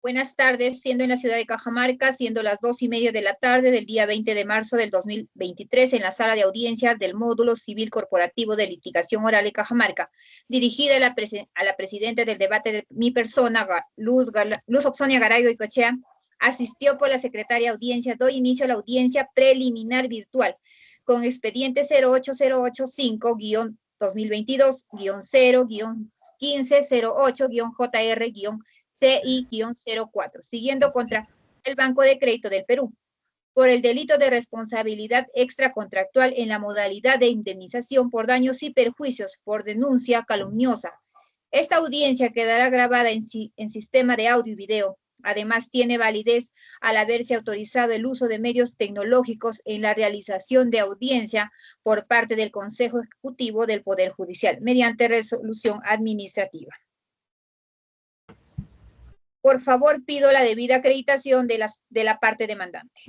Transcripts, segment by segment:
Buenas tardes, siendo en la ciudad de Cajamarca, siendo las 2:30 de la tarde del día 20 de marzo del 2023, en la sala de audiencia del Módulo Civil Corporativo de Litigación Oral de Cajamarca, dirigida a la presidenta del debate de mi persona, Luz Oxonia Garay Goicoechea, asistió por la secretaria de audiencia. Doy inicio a la audiencia preliminar virtual con expediente 08085-2022-0-1508-JR-CI-04, siguiendo contra el Banco de Crédito del Perú por el delito de responsabilidad extracontractual en la modalidad de indemnización por daños y perjuicios por denuncia calumniosa. Esta audiencia quedará grabada en sistema de audio y video. Además, tiene validez al haberse autorizado el uso de medios tecnológicos en la realización de audiencia por parte del Consejo Ejecutivo del Poder Judicial, mediante resolución administrativa. Por favor, pido la debida acreditación de la parte demandante.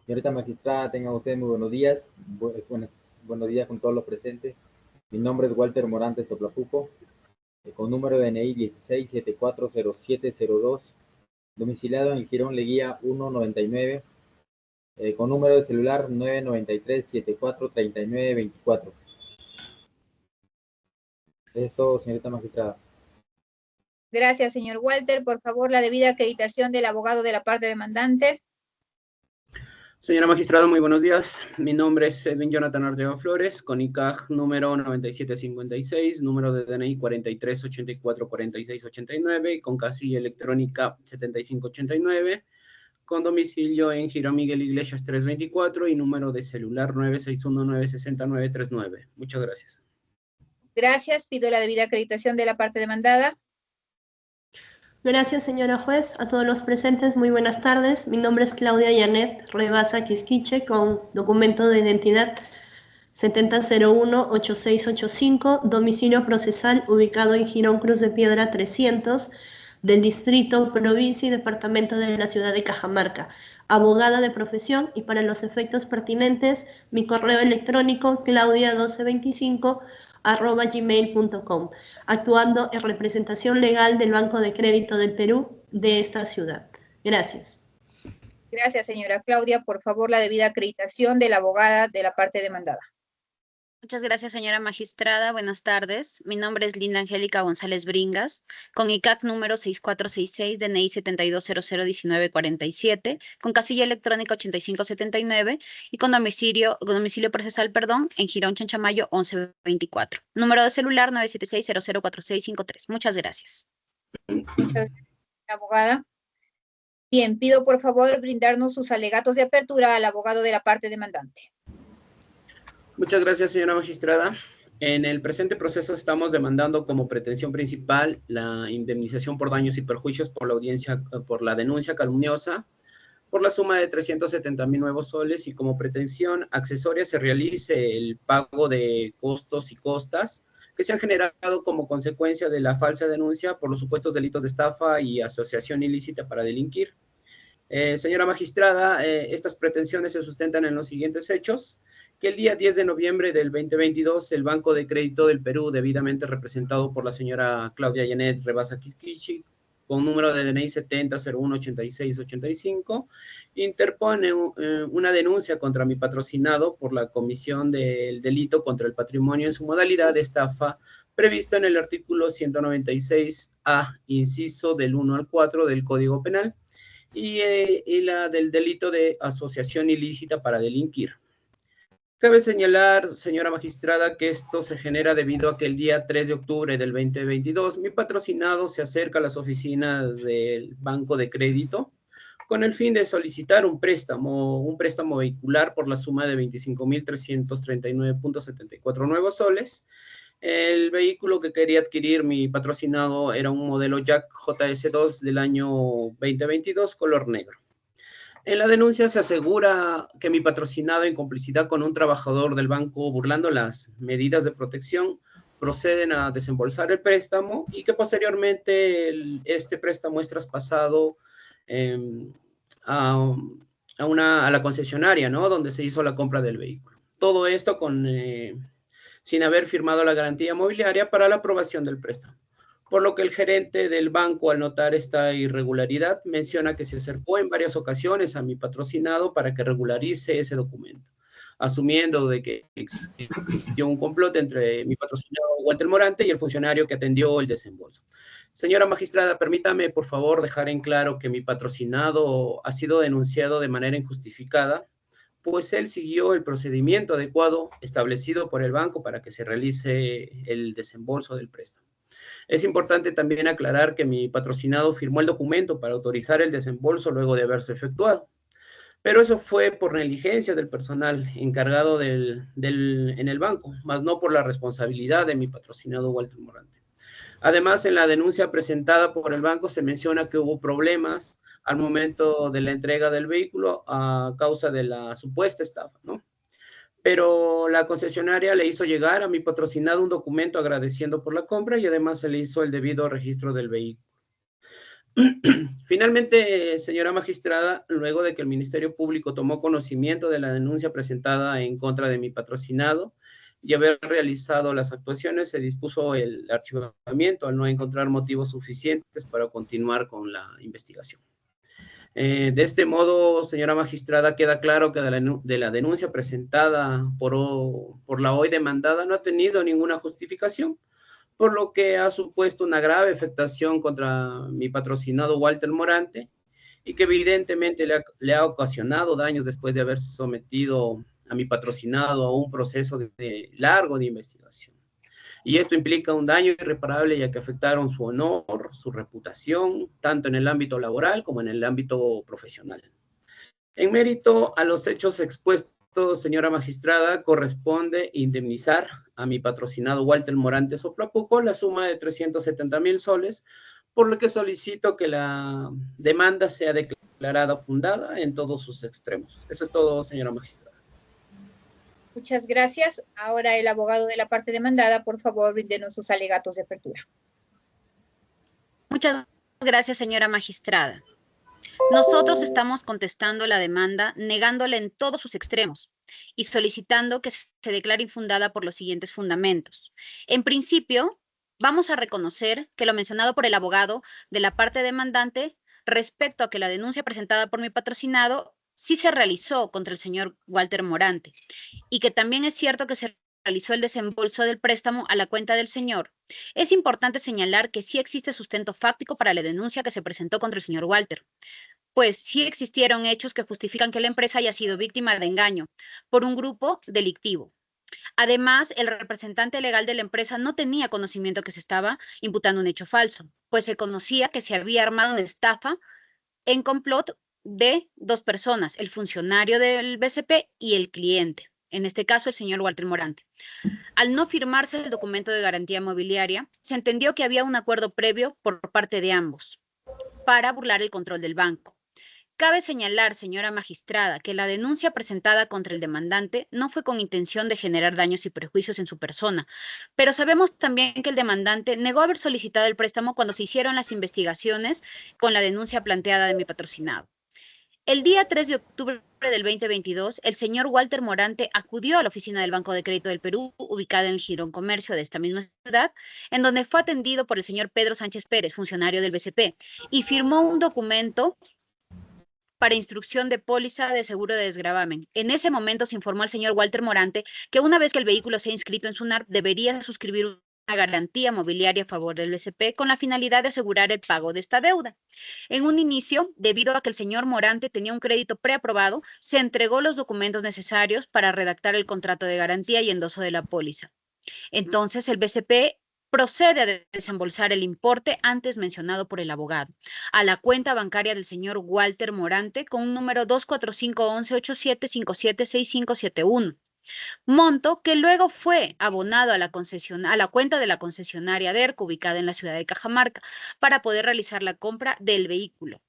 Señorita magistrada, tengan ustedes muy buenos días. Buenos días con todos los presentes. Mi nombre es Walter Morante Soplapuco, con número de DNI 16740702, domiciliado en Girón Leguía 199, con número de celular 993-743924. Esto, señorita magistrada. Gracias, señor Walter. Por favor, la debida acreditación del abogado de la parte demandante. Señora magistrada, muy buenos días. Mi nombre es Edwin Jonathan Arteaga Flores, con ICAG número 9756, número de DNI 43844689, y con casilla electrónica 7589, con domicilio en Girón Miguel Iglesias 324 y número de celular 961960939. Muchas gracias. Gracias. Pido la debida acreditación de la parte demandada. Gracias, señora juez. A todos los presentes, muy buenas tardes. Mi nombre es Claudia Yanet Rebasa Quisquiche, con documento de identidad 7001-8685, domicilio procesal ubicado en Girón Cruz de Piedra 300, del distrito, provincia y departamento de la ciudad de Cajamarca. Abogada de profesión y para los efectos pertinentes, mi correo electrónico claudia1225@gmail.com, actuando en representación legal del Banco de Crédito del Perú de esta ciudad. Gracias. Gracias, señora Claudia. Por favor, la debida acreditación de la abogada de la parte demandada. Muchas gracias, señora magistrada. Buenas tardes. Mi nombre es Linda Angélica González Bringas, con ICAC número 6466, DNI 72001947, con casilla electrónica 8579 y con domicilio procesal, en Girón Chanchamayo 1124. Número de celular 976-004653. Muchas gracias. Muchas gracias, abogada. Bien, pido por favor brindarnos sus alegatos de apertura al abogado de la parte demandante. Muchas gracias, señora magistrada. En el presente proceso estamos demandando como pretensión principal la indemnización por daños y perjuicios por la denuncia calumniosa, por la suma de 370,000 nuevos soles, y como pretensión accesoria se realice el pago de costos y costas que se han generado como consecuencia de la falsa denuncia por los supuestos delitos de estafa y asociación ilícita para delinquir. Señora magistrada, estas pretensiones se sustentan en los siguientes hechos: que el día 10 de noviembre del 2022, el Banco de Crédito del Perú, debidamente representado por la señora Claudia Yanet Rebasa Quisquiche, con número de DNI 70018685, interpone una denuncia contra mi patrocinado por la comisión del delito contra el patrimonio en su modalidad de estafa, previsto en el artículo 196A, inciso del 1 al 4 del Código Penal, y la del delito de asociación ilícita para delinquir. Cabe señalar, señora magistrada, que esto se genera debido a que el día 3 de octubre del 2022 mi patrocinado se acerca a las oficinas del Banco de Crédito con el fin de solicitar un préstamo vehicular por la suma de 25,339,74 nuevos soles. El vehículo que quería adquirir mi patrocinado era un modelo Jack JS2 del año 2022, color negro. En la denuncia se asegura que mi patrocinado, en complicidad con un trabajador del banco, burlando las medidas de protección, proceden a desembolsar el préstamo y que posteriormente este préstamo es traspasado a la concesionaria, ¿no?, donde se hizo la compra del vehículo. Todo esto sin haber firmado la garantía mobiliaria para la aprobación del préstamo. por lo que el gerente del banco, al notar esta irregularidad, menciona que se acercó en varias ocasiones a mi patrocinado para que regularice ese documento, asumiendo de que existió un complot entre mi patrocinado Walter Morante y el funcionario que atendió el desembolso. Señora magistrada, permítame, por favor, dejar en claro que mi patrocinado ha sido denunciado de manera injustificada, pues él siguió el procedimiento adecuado establecido por el banco para que se realice el desembolso del préstamo. Es importante también aclarar que mi patrocinado firmó el documento para autorizar el desembolso luego de haberse efectuado, pero eso fue por negligencia del personal encargado en el banco, más no por la responsabilidad de mi patrocinado Walter Morante. Además, en la denuncia presentada por el banco se menciona que hubo problemas al momento de la entrega del vehículo a causa de la supuesta estafa, ¿no? Pero la concesionaria le hizo llegar a mi patrocinado un documento agradeciendo por la compra y además se le hizo el debido registro del vehículo. Finalmente, señora magistrada, luego de que el Ministerio Público tomó conocimiento de la denuncia presentada en contra de mi patrocinado y haber realizado las actuaciones, se dispuso el archivamiento al no encontrar motivos suficientes para continuar con la investigación. De este modo, señora magistrada, queda claro que de la denuncia presentada por la hoy demandada no ha tenido ninguna justificación, por lo que ha supuesto una grave afectación contra mi patrocinado Walter Morante y que evidentemente le ha ocasionado daños después de haberse sometido a mi patrocinado a un proceso largo de investigación. Y esto implica un daño irreparable ya que afectaron su honor, su reputación, tanto en el ámbito laboral como en el ámbito profesional. En mérito a los hechos expuestos, señora magistrada, corresponde indemnizar a mi patrocinado Walter Morante Soplapuco la suma de 370,000 soles, por lo que solicito que la demanda sea declarada fundada en todos sus extremos. Eso es todo, señora magistrada. Muchas gracias. Ahora el abogado de la parte demandada, por favor, bríndenos sus alegatos de apertura. Muchas gracias, señora magistrada. Nosotros estamos contestando la demanda negándola en todos sus extremos y solicitando que se declare infundada por los siguientes fundamentos. En principio, vamos a reconocer que lo mencionado por el abogado de la parte demandante respecto a que la denuncia presentada por mi patrocinado sí se realizó contra el señor Walter Morante y que también es cierto que se realizó el desembolso del préstamo a la cuenta del señor. Es importante señalar que sí existe sustento fáctico para la denuncia que se presentó contra el señor Walter, pues sí existieron hechos que justifican que la empresa haya sido víctima de engaño por un grupo delictivo. Además, el representante legal de la empresa no tenía conocimiento que se estaba imputando un hecho falso, pues se conocía que se había armado una estafa en complot de dos personas, el funcionario del BCP y el cliente, en este caso el señor Walter Morante. Al no firmarse el documento de garantía mobiliaria, se entendió que había un acuerdo previo por parte de ambos para burlar el control del banco. Cabe señalar, señora magistrada, que la denuncia presentada contra el demandante no fue con intención de generar daños y perjuicios en su persona, pero sabemos también que el demandante negó haber solicitado el préstamo cuando se hicieron las investigaciones con la denuncia planteada de mi patrocinado. El día 3 de octubre del 2022, el señor Walter Morante acudió a la oficina del Banco de Crédito del Perú, ubicada en el Jirón Comercio de esta misma ciudad, en donde fue atendido por el señor Pedro Sánchez Pérez, funcionario del BCP, y firmó un documento para instrucción de póliza de seguro de desgravamen. En ese momento se informó al señor Walter Morante que una vez que el vehículo sea inscrito en SUNAR, debería suscribir una garantía mobiliaria a favor del BCP con la finalidad de asegurar el pago de esta deuda. En un inicio, debido a que el señor Morante tenía un crédito preaprobado, se entregó los documentos necesarios para redactar el contrato de garantía y endoso de la póliza. Entonces, el BCP procede a desembolsar el importe antes mencionado por el abogado a la cuenta bancaria del señor Walter Morante con un número 2451187576571, monto que luego fue abonado a la cuenta de la concesionaria DERCO ubicada en la ciudad de Cajamarca para poder realizar la compra del vehículo.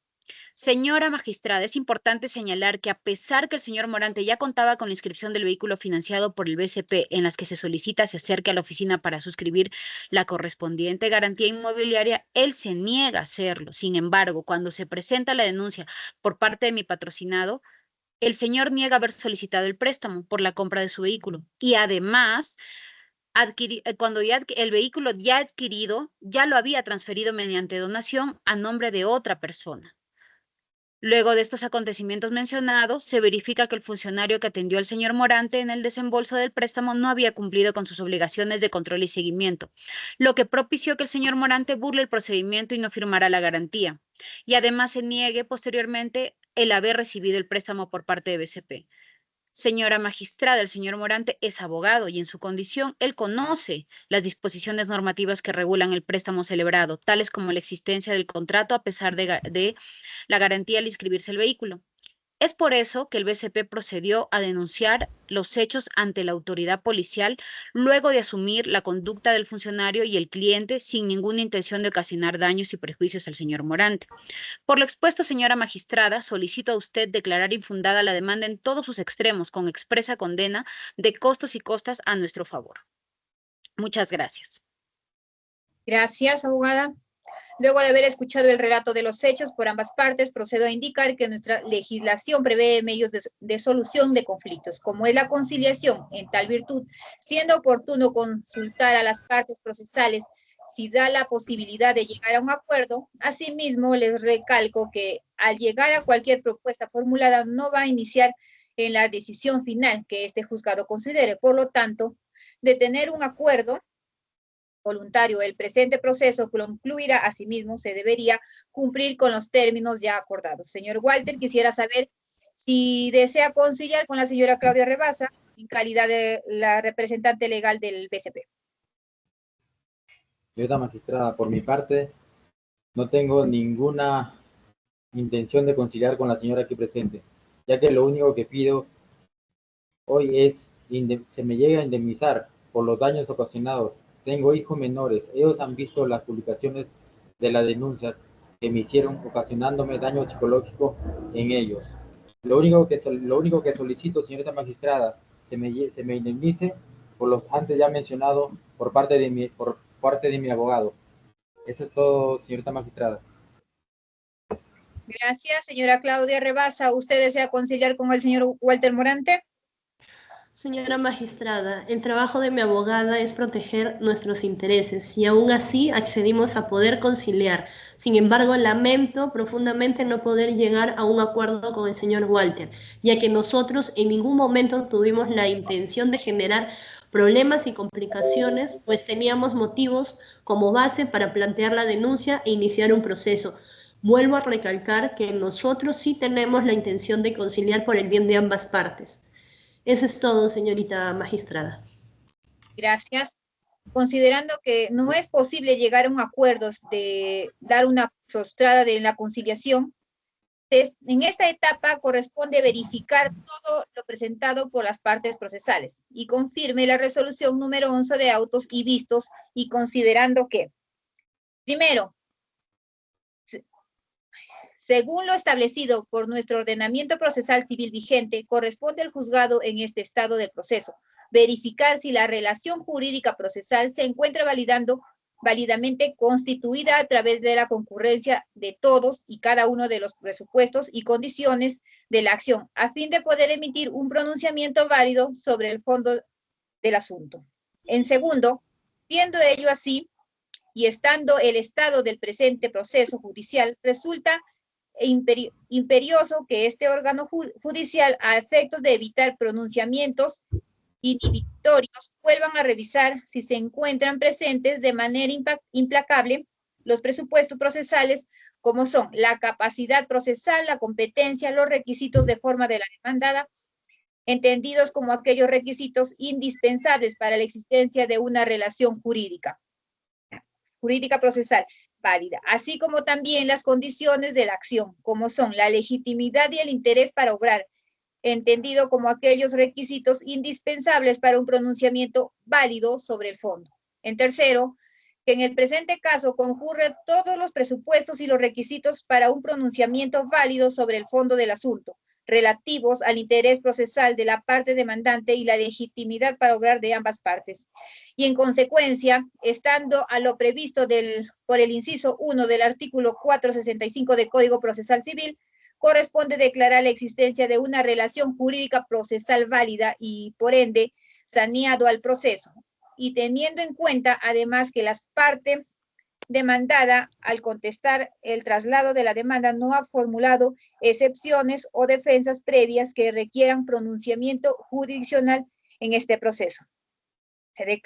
Señora magistrada, es importante señalar que a pesar que el señor Morante ya contaba con la inscripción del vehículo financiado por el BCP en las que se solicita se acerque a la oficina para suscribir la correspondiente garantía inmobiliaria, él se niega a hacerlo. Sin embargo, cuando se presenta la denuncia por parte de mi patrocinado, el señor niega haber solicitado el préstamo por la compra de su vehículo y además cuando ya el vehículo ya adquirido, ya lo había transferido mediante donación a nombre de otra persona. Luego de estos acontecimientos mencionados, se verifica que el funcionario que atendió al señor Morante en el desembolso del préstamo no había cumplido con sus obligaciones de control y seguimiento, lo que propició que el señor Morante burle el procedimiento y no firmara la garantía, y además se niegue posteriormente el haber recibido el préstamo por parte de BCP. Señora magistrada, el señor Morante es abogado y en su condición él conoce las disposiciones normativas que regulan el préstamo celebrado, tales como la existencia del contrato a pesar de la garantía al inscribirse el vehículo. Es por eso que el BCP procedió a denunciar los hechos ante la autoridad policial luego de asumir la conducta del funcionario y el cliente sin ninguna intención de ocasionar daños y perjuicios al señor Morante. Por lo expuesto, señora magistrada, solicito a usted declarar infundada la demanda en todos sus extremos con expresa condena de costos y costas a nuestro favor. Muchas gracias. Gracias, abogada. Luego de haber escuchado el relato de los hechos por ambas partes, procedo a indicar que nuestra legislación prevé medios de solución de conflictos, como es la conciliación. En tal virtud, siendo oportuno consultar a las partes procesales si da la posibilidad de llegar a un acuerdo. Asimismo, les recalco que al llegar a cualquier propuesta formulada no va a iniciar en la decisión final que este juzgado considere. Por lo tanto, de tener un acuerdo voluntario, el presente proceso concluirá. Asimismo, se debería cumplir con los términos ya acordados. Señor Walter, quisiera saber si desea conciliar con la señora Claudia Rebasa en calidad de la representante legal del BCP. Señora magistrada, por mi parte, no tengo ninguna intención de conciliar con la señora aquí presente, ya que lo único que pido hoy es se me llegue a indemnizar por los daños ocasionados. Tengo hijos menores, ellos han visto las publicaciones de las denuncias que me hicieron ocasionándome daño psicológico en ellos. Lo único que solicito, señorita magistrada, se me indemnice por los antes ya mencionados por parte de mi abogado. Eso es todo, señorita magistrada. Gracias, señora Claudia Rebasa. ¿Usted desea conciliar con el señor Walter Morante? Señora magistrada, el trabajo de mi abogada es proteger nuestros intereses y aún así accedimos a poder conciliar. Sin embargo, lamento profundamente no poder llegar a un acuerdo con el señor Walter, ya que nosotros en ningún momento tuvimos la intención de generar problemas y complicaciones, pues teníamos motivos como base para plantear la denuncia e iniciar un proceso. Vuelvo a recalcar que nosotros sí tenemos la intención de conciliar por el bien de ambas partes. Eso es todo, señorita magistrada. Gracias. Considerando que no es posible llegar a un acuerdo de dar una frustrada de la conciliación, en esta etapa corresponde verificar todo lo presentado por las partes procesales y confirme la resolución número 11 de autos y vistos, y considerando que, primero, según lo establecido por nuestro ordenamiento procesal civil vigente, corresponde al juzgado en este estado del proceso verificar si la relación jurídica procesal se encuentra válidamente constituida a través de la concurrencia de todos y cada uno de los presupuestos y condiciones de la acción, a fin de poder emitir un pronunciamiento válido sobre el fondo del asunto. En segundo, siendo ello así, y estando el estado del presente proceso judicial, resulta imperioso que este órgano judicial, a efectos de evitar pronunciamientos inhibitorios, vuelvan a revisar si se encuentran presentes de manera implacable los presupuestos procesales, como son la capacidad procesal, la competencia, los requisitos de forma de la demandada, entendidos como aquellos requisitos indispensables para la existencia de una relación jurídica procesal válida, así como también las condiciones de la acción, como son la legitimidad y el interés para obrar, entendido como aquellos requisitos indispensables para un pronunciamiento válido sobre el fondo. En tercero, que en el presente caso concurren todos los presupuestos y los requisitos para un pronunciamiento válido sobre el fondo del asunto, relativos al interés procesal de la parte demandante y la legitimidad para obrar de ambas partes. Y en consecuencia, estando a lo previsto por el inciso 1 del artículo 465 del Código Procesal Civil, corresponde declarar la existencia de una relación jurídica procesal válida y, por ende, saneado al proceso. y teniendo en cuenta además que las partes demandada, al contestar el traslado de la demanda, no ha formulado excepciones o defensas previas que requieran pronunciamiento jurisdiccional en este proceso. Se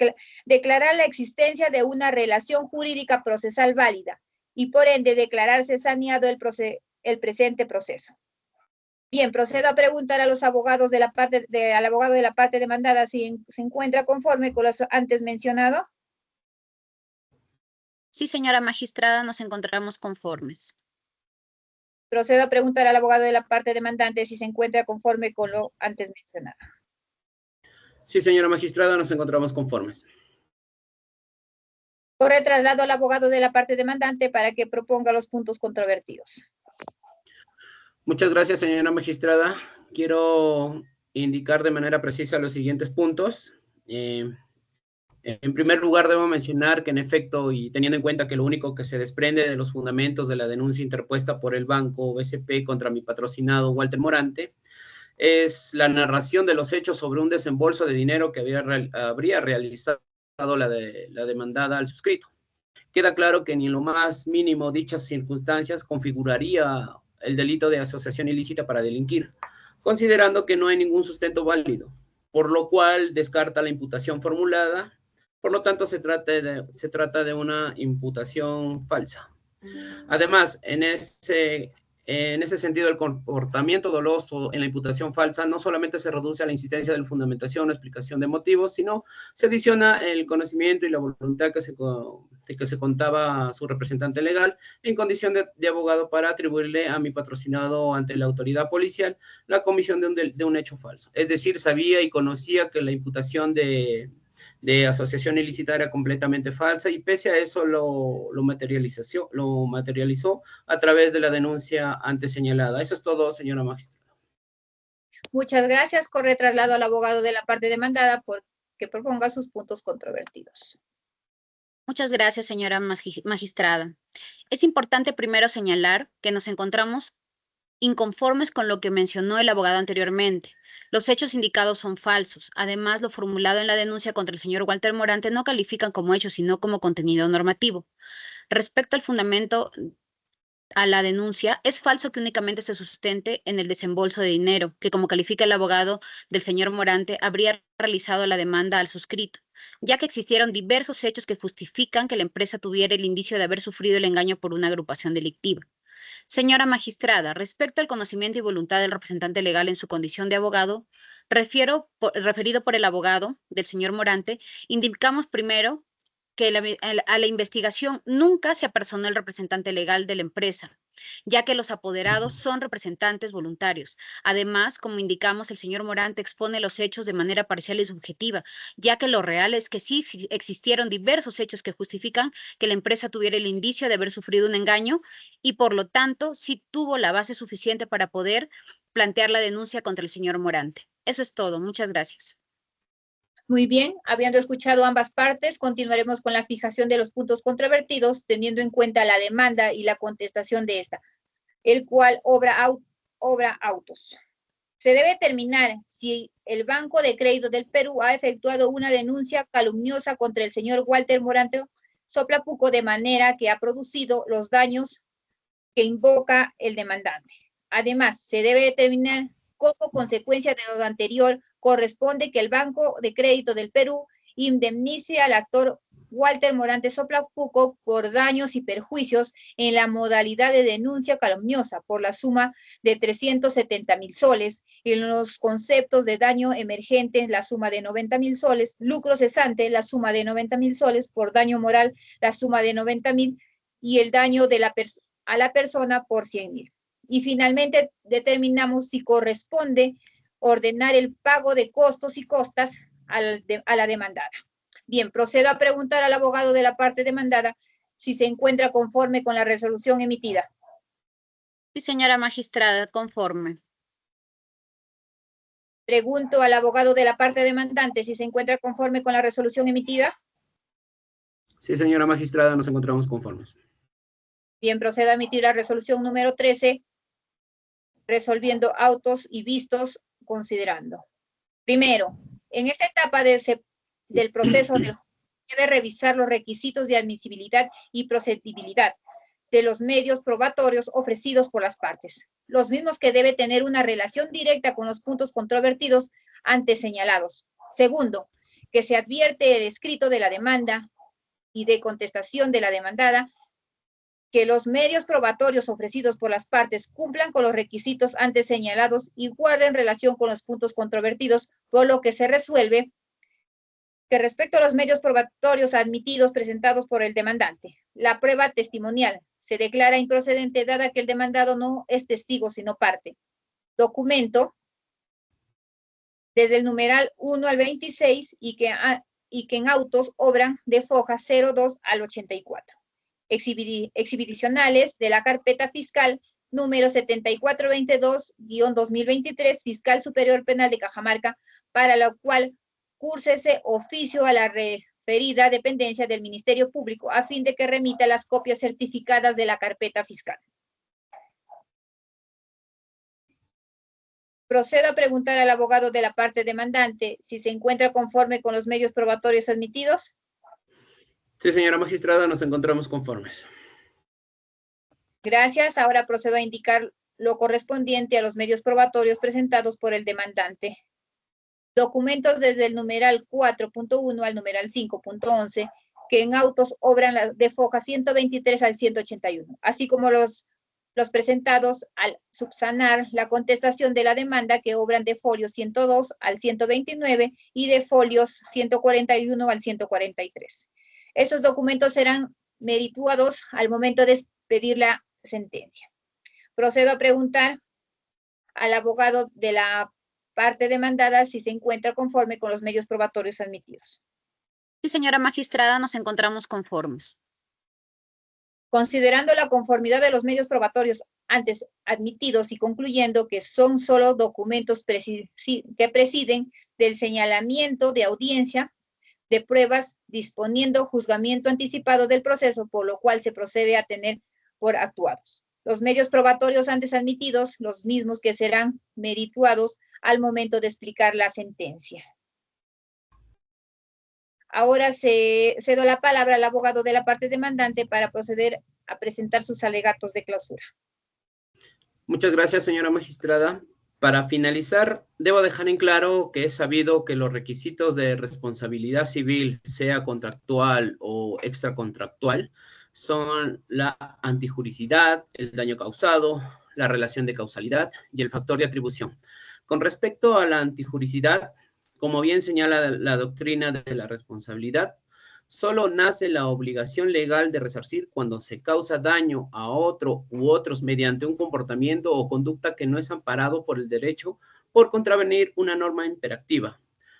declarar la existencia de una relación jurídica procesal válida y por ende declararse saneado el presente proceso. Bien, procedo a preguntar a los abogados al abogado de la parte demandada si se encuentra conforme con lo antes mencionado. Sí, señora magistrada, nos encontramos conformes. Procedo a preguntar al abogado de la parte demandante si se encuentra conforme con lo antes mencionado. Sí, señora magistrada, nos encontramos conformes. Corre traslado al abogado de la parte demandante para que proponga los puntos controvertidos. Muchas gracias, señora magistrada. Quiero indicar de manera precisa los siguientes puntos. En primer lugar, debo mencionar que en efecto, y teniendo en cuenta que lo único que se desprende de los fundamentos de la denuncia interpuesta por el banco BCP contra mi patrocinado Walter Morante, es la narración de los hechos sobre un desembolso de dinero que habría realizado la demandada al suscrito. Queda claro que ni en lo más mínimo dichas circunstancias configuraría el delito de asociación ilícita para delinquir, considerando que no hay ningún sustento válido, por lo cual descarta la imputación formulada. Por lo tanto, se trata de una imputación falsa. Además, en ese sentido, el comportamiento doloso en la imputación falsa no solamente se reduce a la insistencia de la fundamentación o explicación de motivos, sino se adiciona el conocimiento y la voluntad que se contaba su representante legal en condición de abogado para atribuirle a mi patrocinado ante la autoridad policial la comisión de un hecho falso. Es decir, sabía y conocía que la imputación de asociación ilícita era completamente falsa y pese a eso lo materializó a través de la denuncia antes señalada. Eso es todo, señora magistrada. Muchas gracias. Corre traslado al abogado de la parte demandada por que proponga sus puntos controvertidos. Muchas gracias, señora magistrada. Es importante primero señalar que nos encontramos inconformes con lo que mencionó el abogado anteriormente. Los hechos indicados son falsos. Además, lo formulado en la denuncia contra el señor Walter Morante no califican como hechos, sino como contenido normativo. Respecto al fundamento a la denuncia, es falso que únicamente se sustente en el desembolso de dinero, que como califica el abogado del señor Morante, habría realizado la demanda al suscrito, ya que existieron diversos hechos que justifican que la empresa tuviera el indicio de haber sufrido el engaño por una agrupación delictiva. Señora magistrada, respecto al conocimiento y voluntad del representante legal en su condición de abogado, referido por el abogado del señor Morante, indicamos primero que a la investigación nunca se apersonó el representante legal de la empresa, ya que los apoderados son representantes voluntarios. Además, como indicamos, el señor Morante expone los hechos de manera parcial y subjetiva, ya que lo real es que sí existieron diversos hechos que justifican que la empresa tuviera el indicio de haber sufrido un engaño y por lo tanto sí tuvo la base suficiente para poder plantear la denuncia contra el señor Morante. Eso es todo. Muchas gracias. Muy bien, habiendo escuchado ambas partes, continuaremos con la fijación de los puntos controvertidos, teniendo en cuenta la demanda y la contestación de esta, el cual obra autos. Se debe determinar si el Banco de Crédito del Perú ha efectuado una denuncia calumniosa contra el señor Walter Morante Soplapuco de manera que ha producido los daños que invoca el demandante. Además, se debe determinar como consecuencia de lo anterior corresponde que el Banco de Crédito del Perú indemnice al actor Walter Morante Soplapuco por daños y perjuicios en la modalidad de denuncia calumniosa por la suma de 370.000 soles, en los conceptos de daño emergente la suma de 90.000 soles, lucro cesante la suma de 90.000 soles, por daño moral la suma de 90.000 y el daño a la persona por 100.000. Y finalmente determinamos si corresponde ordenar el pago de costos y costas a la demandada. Bien, procedo a preguntar al abogado de la parte demandada si se encuentra conforme con la resolución emitida. Sí, señora magistrada, conforme. Pregunto al abogado de la parte demandante si se encuentra conforme con la resolución emitida. Sí, señora magistrada, nos encontramos conformes. Bien, procedo a emitir la resolución número 13, resolviendo autos y vistos considerando. Primero, en esta etapa del proceso del debe revisar los requisitos de admisibilidad y procedibilidad de los medios probatorios ofrecidos por las partes, los mismos que debe tener una relación directa con los puntos controvertidos antes señalados. Segundo, que se advierte el escrito de la demanda y de contestación de la demandada que los medios probatorios ofrecidos por las partes cumplan con los requisitos antes señalados y guarden relación con los puntos controvertidos, por lo que se resuelve que respecto a los medios probatorios admitidos presentados por el demandante, la prueba testimonial se declara improcedente dada que el demandado no es testigo sino parte. Documento desde el numeral 1 al 26 y que en autos obran de foja 02 al 84. Exhibicionales de la carpeta fiscal número 7422-2023, Fiscal Superior Penal de Cajamarca, para lo cual cúrsese oficio a la referida dependencia del Ministerio Público a fin de que remita las copias certificadas de la carpeta fiscal. Procedo a preguntar al abogado de la parte demandante si se encuentra conforme con los medios probatorios admitidos. Sí, señora magistrada, nos encontramos conformes. Gracias. Ahora procedo a indicar lo correspondiente a los medios probatorios presentados por el demandante. Documentos desde el numeral 4.1 al numeral 5.11, que en autos obran de foja 123 al 181, así como los presentados al subsanar la contestación de la demanda, que obran de folio 102 al 129 y de folios 141 al 143. Estos documentos serán merituados al momento de expedir la sentencia. Procedo a preguntar al abogado de la parte demandada si se encuentra conforme con los medios probatorios admitidos. Sí, señora magistrada, nos encontramos conformes. Considerando la conformidad de los medios probatorios antes admitidos y concluyendo que son solo documentos que presiden del señalamiento de audiencia de pruebas, disponiendo juzgamiento anticipado del proceso, por lo cual se procede a tener por actuados los medios probatorios antes admitidos, los mismos que serán merituados al momento de explicar la sentencia. Ahora cedo la palabra al abogado de la parte demandante para proceder a presentar sus alegatos de clausura. Muchas gracias, señora magistrada. Para finalizar, debo dejar en claro que es sabido que los requisitos de responsabilidad civil, sea contractual o extracontractual, son la antijuricidad, el daño causado, la relación de causalidad y el factor de atribución. Con respecto a la antijuricidad, como bien señala la doctrina de la responsabilidad, solo nace la obligación legal de resarcir cuando se causa daño a otro u otros mediante un comportamiento o conducta que no es amparado por el derecho por contravenir una norma imperativa,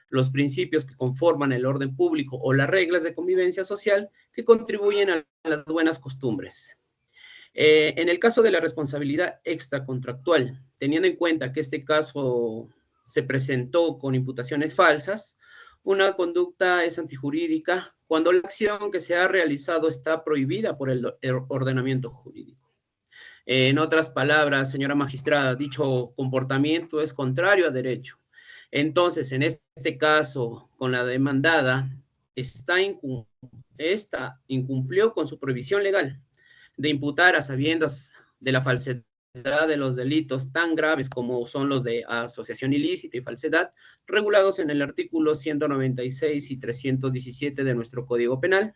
los principios que conforman el orden público o las reglas de convivencia social que contribuyen a las buenas costumbres. En el caso de la responsabilidad extracontractual, teniendo en cuenta que este caso se presentó con imputaciones falsas, una conducta es antijurídica cuando la acción que se ha realizado está prohibida por el ordenamiento jurídico. En otras palabras, señora magistrada, dicho comportamiento es contrario a derecho. Entonces, en este caso, con la demandada, esta incumplió con su prohibición legal de imputar a sabiendas de la falsedad de los delitos tan graves como son los de asociación ilícita y falsedad, regulados en el artículo 196 y 317 de nuestro Código Penal,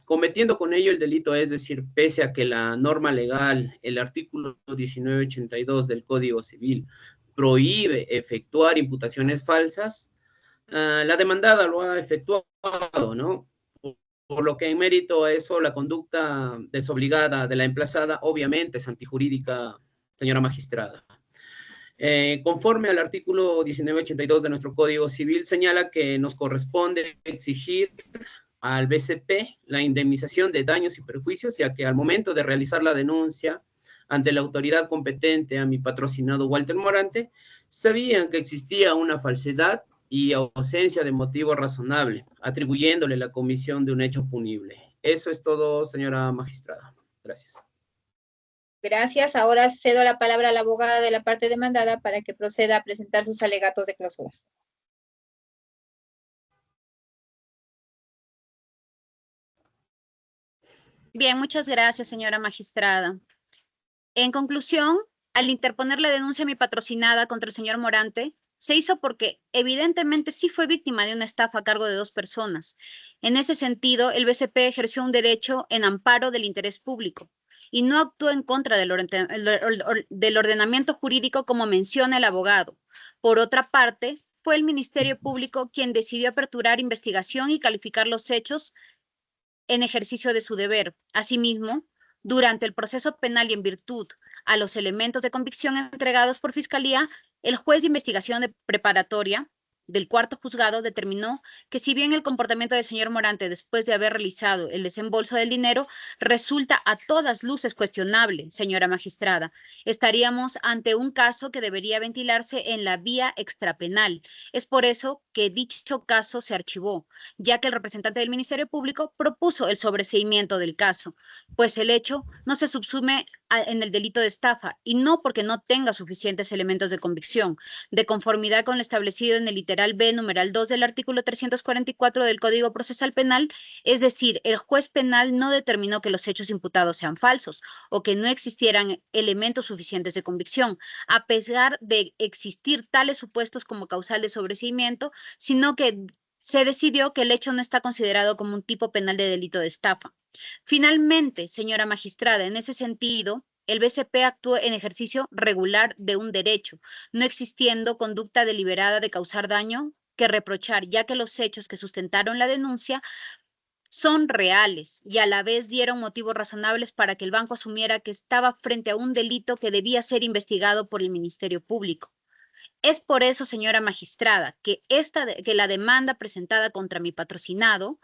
cometiendo con ello el delito, es decir, pese a que la norma legal, el artículo 1982 del Código Civil, prohíbe efectuar imputaciones falsas, la demandada lo ha efectuado, ¿no? Por lo que en mérito a eso, la conducta desobligada de la emplazada obviamente es antijurídica, señora magistrada. Conforme al artículo 1982 de nuestro Código Civil, señala que nos corresponde exigir al BCP la indemnización de daños y perjuicios, ya que al momento de realizar la denuncia ante la autoridad competente, a mi patrocinado Walter Morante, sabían que existía una falsedad y ausencia de motivo razonable, atribuyéndole la comisión de un hecho punible. Eso es todo, señora magistrada. Gracias. Gracias. Ahora cedo la palabra a la abogada de la parte demandada para que proceda a presentar sus alegatos de clausura. Bien, muchas gracias, señora magistrada. En conclusión, al interponer la denuncia a mi patrocinada contra el señor Morante, se hizo porque evidentemente sí fue víctima de una estafa a cargo de 2 personas. En ese sentido, el BCP ejerció un derecho en amparo del interés público y no actuó en contra del ordenamiento jurídico como menciona el abogado. Por otra parte, fue el Ministerio Público quien decidió aperturar investigación y calificar los hechos en ejercicio de su deber. Asimismo, durante el proceso penal y en virtud a los elementos de convicción entregados por Fiscalía, el juez de investigación preparatoria del cuarto juzgado determinó que si bien el comportamiento del señor Morante después de haber realizado el desembolso del dinero resulta a todas luces cuestionable, señora magistrada, estaríamos ante un caso que debería ventilarse en la vía extrapenal. Es por eso que dicho caso se archivó, ya que el representante del Ministerio Público propuso el sobreseimiento del caso, pues el hecho no se subsume en el delito de estafa y no porque no tenga suficientes elementos de convicción, de conformidad con lo establecido en el literal B, numeral 2 del artículo 344 del Código Procesal Penal, es decir, el juez penal no determinó que los hechos imputados sean falsos o que no existieran elementos suficientes de convicción, a pesar de existir tales supuestos como causal de sobreseimiento, sino que se decidió que el hecho no está considerado como un tipo penal de delito de estafa. Finalmente, señora magistrada, en ese sentido, el BCP actuó en ejercicio regular de un derecho, no existiendo conducta deliberada de causar daño que reprochar, ya que los hechos que sustentaron la denuncia son reales y a la vez dieron motivos razonables para que el banco asumiera que estaba frente a un delito que debía ser investigado por el Ministerio Público. Es por eso, señora magistrada, que la demanda presentada contra mi patrocinado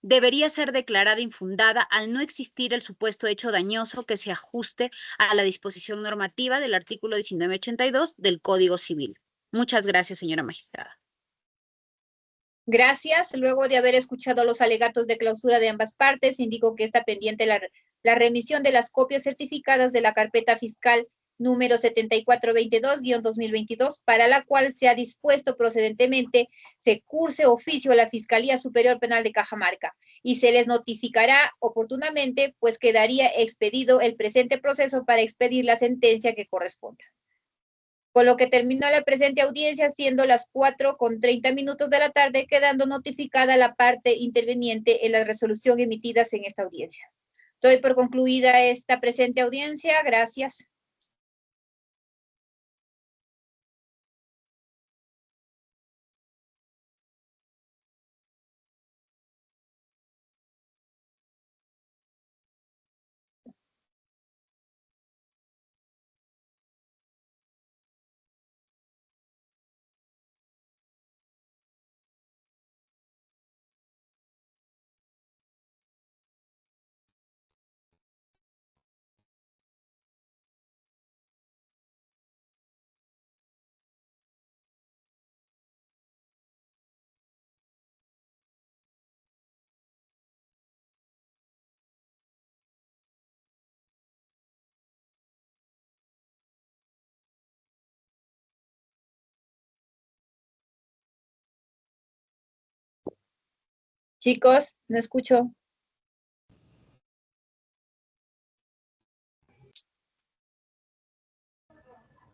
debería ser declarada infundada al no existir el supuesto hecho dañoso que se ajuste a la disposición normativa del artículo 1982 del Código Civil. Muchas gracias, señora magistrada. Gracias. Luego de haber escuchado los alegatos de clausura de ambas partes, indico que está pendiente la remisión de las copias certificadas de la carpeta fiscal número 7422-2022, para la cual se ha dispuesto procedentemente se curse oficio a la Fiscalía Superior Penal de Cajamarca y se les notificará oportunamente, pues quedaría expedido el presente proceso para expedir la sentencia que corresponda. Con lo que terminó la presente audiencia, siendo las 4:30 de la tarde, quedando notificada la parte interveniente en la resolución emitidas en esta audiencia. Doy por concluida esta presente audiencia. Gracias. Chicos, no escucho.